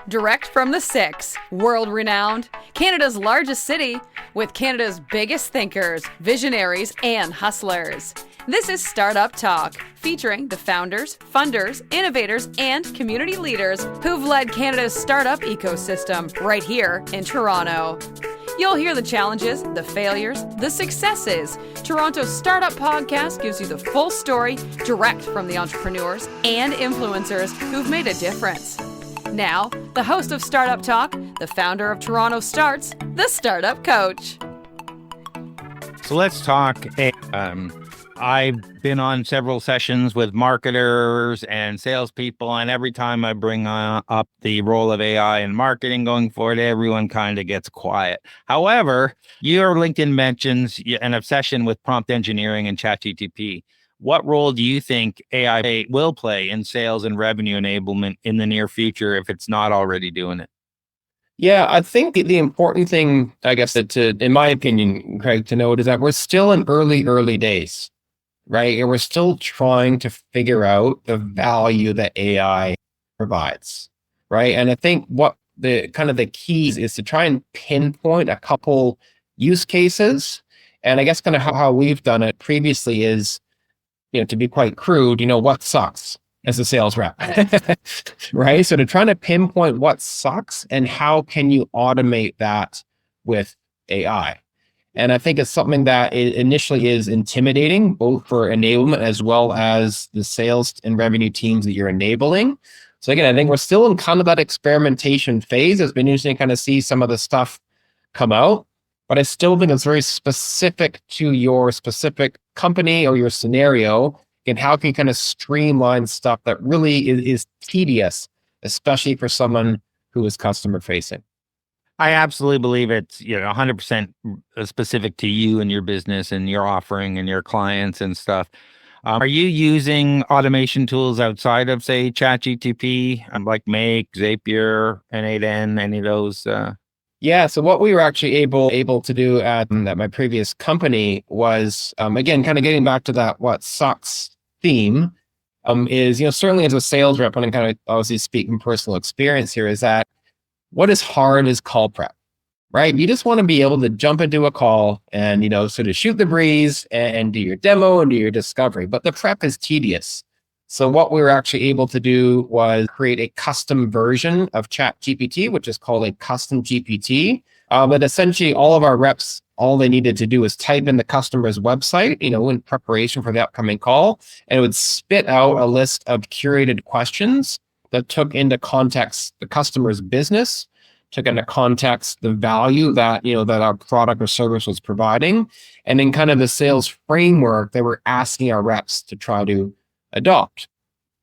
Direct from the Six, world-renowned, Canada's largest city, with Canada's biggest thinkers, visionaries, and hustlers. This is Startup Talk, featuring the founders, funders, innovators, and community leaders who've led Canada's startup ecosystem right here in Toronto. You'll hear the challenges, the failures, the successes. Toronto's Startup Podcast gives you the full story direct from the entrepreneurs and influencers who've made a difference. Now, the host of Startup Talk, the founder of TorontoStarts, the Startup Coach. So let's talk. I've been on several sessions with marketers and salespeople, and every time I bring up the role of AI in marketing going forward, everyone kind of gets quiet. However, your LinkedIn mentions an obsession with prompt engineering and ChatGPT. What role do you think AI will play in sales and revenue enablement in the near future if it's not already doing it? Yeah, I think the important thing, I guess, in my opinion, Craig, to note is that we're still in early days, right? And we're still trying to figure out the value that AI provides, right? And I think what the key is to try and pinpoint a couple use cases. And I guess kind of how we've done it previously is, to be quite crude, what sucks as a sales rep, right? So to try to pinpoint what sucks and how can you automate that with AI. And I think it's something that initially is intimidating, both for enablement as well as the sales and revenue teams that you're enabling. So again, I think we're still in kind of that experimentation phase. It's been interesting to kind of see some of the stuff come out, but I still think it's very specific to your specific company or your scenario, and how can you kind of streamline stuff that really is tedious, especially for someone who is customer facing. I absolutely believe it's 100% specific to you and your business and your offering and your clients and stuff. Are you using automation tools outside of, say, ChatGPT, like Make, Zapier, N8N, any of those? Yeah, so what we were actually able to do at my previous company was, again, kind of getting back to that what sucks theme, is, certainly as a sales rep, and I'm kind of obviously speaking personal experience here, is that what is hard is call prep, right? You just want to be able to jump into a call and, sort of shoot the breeze and do your demo and do your discovery, but the prep is tedious. So what we were actually able to do was create a custom version of ChatGPT, which is called a custom GPT. But essentially all of our reps, all they needed to do was type in the customer's website, in preparation for the upcoming call, and it would spit out a list of curated questions that took into context the customer's business, took into context the value that, that our product or service was providing, and then kind of the sales framework that we're asking our reps to try to adopt.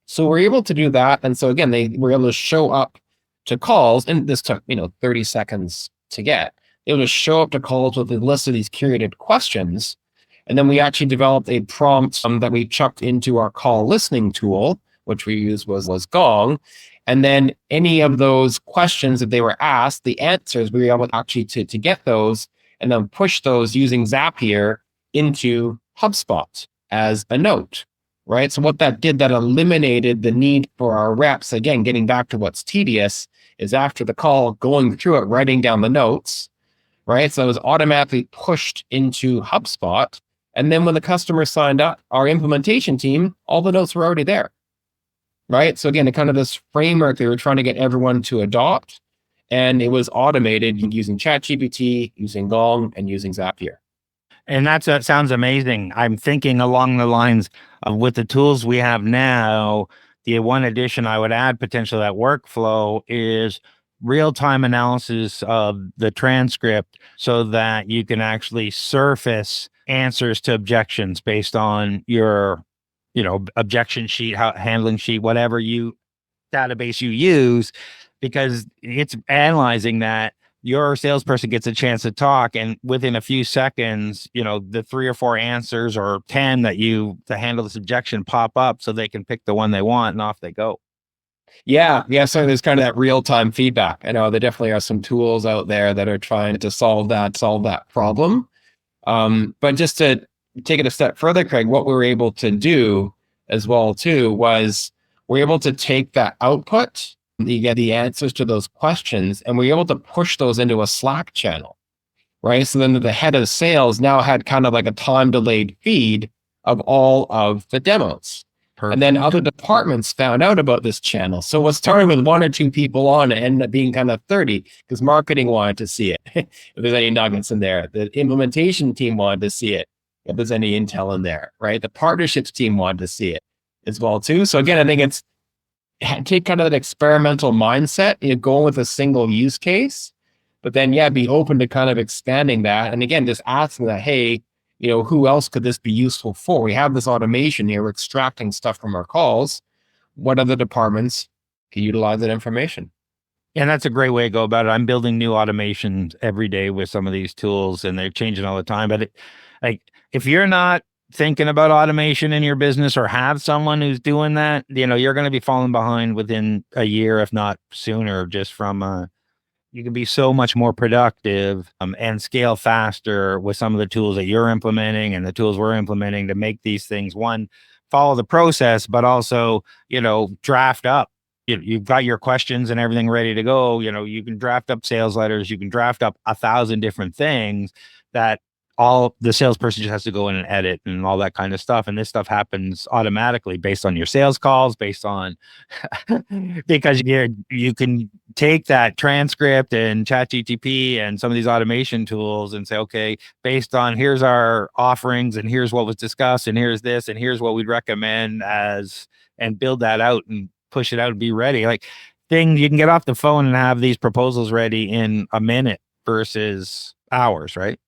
So we're able to do that. And so again, they were able to show up to calls, and this took, 30 seconds to get. They were able to show up to calls with a list of these curated questions. And then we actually developed a prompt that we chucked into our call listening tool, which we used was Gong. And then any of those questions that they were asked, the answers, we were able actually to get those and then push those using Zapier into HubSpot as a note. Right. So what that did, that eliminated the need for our reps, again, getting back to what's tedious, is after the call, going through it, writing down the notes. Right. So it was automatically pushed into HubSpot. And then when the customer signed up, our implementation team, all the notes were already there. Right. So again, kind of this framework they were trying to get everyone to adopt. And it was automated using ChatGPT, using Gong, and using Zapier. And that sounds amazing. I'm thinking along the lines of with the tools we have now, the one addition I would add potentially that workflow is real-time analysis of the transcript so that you can actually surface answers to objections based on your, objection sheet, handling sheet, whatever database you use, because it's analyzing that. Your salesperson gets a chance to talk, and within a few seconds, the 3 or 4 answers or 10 to handle this objection pop up so they can pick the one they want and off they go. Yeah. So there's kind of that real-time feedback. I know there definitely are some tools out there that are trying to solve that problem. But just to take it a step further, Craig, what we were able to do as well too was we're able to take that output You get the answers to those questions, and we're able to push those into a Slack channel, right? So then the head of sales now had kind of like a time delayed feed of all of the demos. Perfect. And then other departments found out about this channel. So what started with 1 or 2 people on it ended up being kind of 30 because marketing wanted to see it. If there's any nuggets in there, the implementation team wanted to see it. If there's any intel in there, right? The partnerships team wanted to see it as well too. So again, I think it's take kind of that experimental mindset, going with a single use case, but then be open to kind of expanding that. And again, just asking that, hey, who else could this be useful for? We have this automation here. We're extracting stuff from our calls. What other departments can utilize that information? And that's a great way to go about it. I'm building new automations every day with some of these tools, and they're changing all the time. But if you're not thinking about automation in your business or have someone who's doing that, you're going to be falling behind within a year, if not sooner, just from you can be so much more productive and scale faster with some of the tools that you're implementing and the tools we're implementing to make these things, one, follow the process, but also, draft up. You've got your questions and everything ready to go. You can draft up sales letters. You can draft up 1,000 different things that all the salesperson just has to go in and edit and all that kind of stuff. And this stuff happens automatically based on your sales calls, based on because you can take that transcript and ChatGPT and some of these automation tools and say, okay, based on here's our offerings and here's what was discussed and here's this and here's what we'd recommend and build that out and push it out and be ready. You can get off the phone and have these proposals ready in a minute versus hours, right?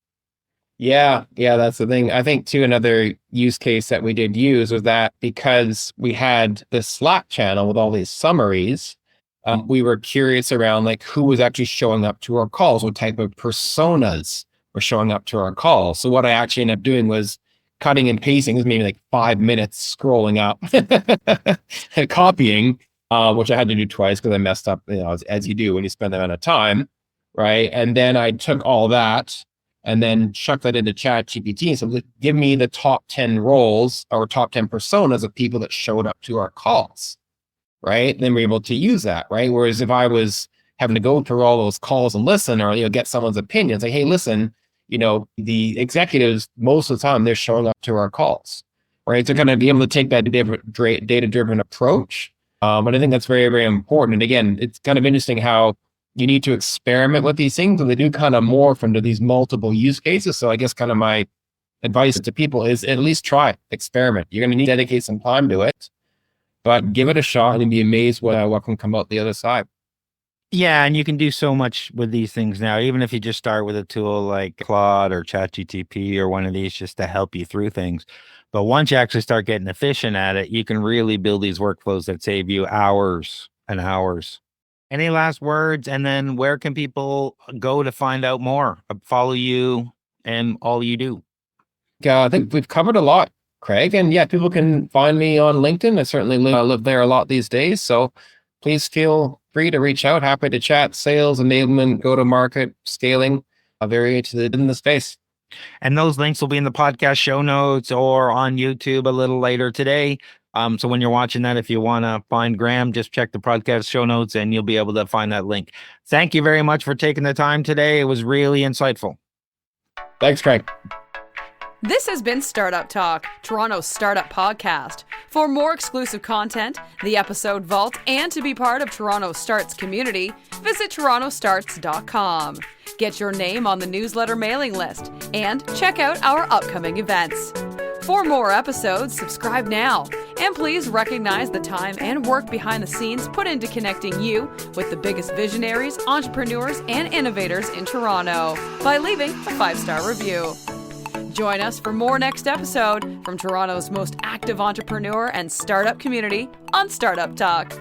Yeah, that's the thing. I think too, another use case that we did use was that because we had this Slack channel with all these summaries, we were curious around who was actually showing up to our calls, what type of personas were showing up to our calls. So what I actually ended up doing was cutting and pasting. It was maybe 5 minutes scrolling up and copying, which I had to do twice because I messed up, as you do when you spend that amount of time, right? And then I took all that and then chuck that into ChatGPT. So give me the top 10 roles or top 10 personas of people that showed up to our calls, right? And then we're able to use that, right? Whereas if I was having to go through all those calls and listen or, get someone's opinion, say, hey, listen, the executives, most of the time, they're showing up to our calls, right? So kind of be able to take that data-driven approach. But I think that's very, very important. And again, it's kind of interesting how you need to experiment with these things, and they do kind of morph into these multiple use cases. So I guess kind of my advice to people is at least try, experiment. You're going to need to dedicate some time to it, but give it a shot and be amazed what can come out the other side. Yeah, and you can do so much with these things now, even if you just start with a tool like Claude or ChatGPT or one of these just to help you through things. But once you actually start getting efficient at it, you can really build these workflows that save you hours and hours. Any last words? And then where can people go to find out more, follow you and all you do? I think we've covered a lot, Craig. And people can find me on LinkedIn. I certainly live there a lot these days. So please feel free to reach out. Happy to chat sales, enablement, go-to-market, scaling. I'm very interested in the space. And those links will be in the podcast show notes or on YouTube a little later today. So when you're watching that, if you want to find Graeme, just check the podcast show notes and you'll be able to find that link. Thank you very much for taking the time today. It was really insightful. Thanks, Craig. This has been Startup Talk, Toronto's startup podcast. For more exclusive content, the episode vault, and to be part of TorontoStarts community, visit TorontoStarts.com. Get your name on the newsletter mailing list and check out our upcoming events. For more episodes, subscribe now. And please recognize the time and work behind the scenes put into connecting you with the biggest visionaries, entrepreneurs, and innovators in Toronto by leaving a 5-star review. Join us for more next episode from Toronto's most active entrepreneur and startup community on Startup Talk.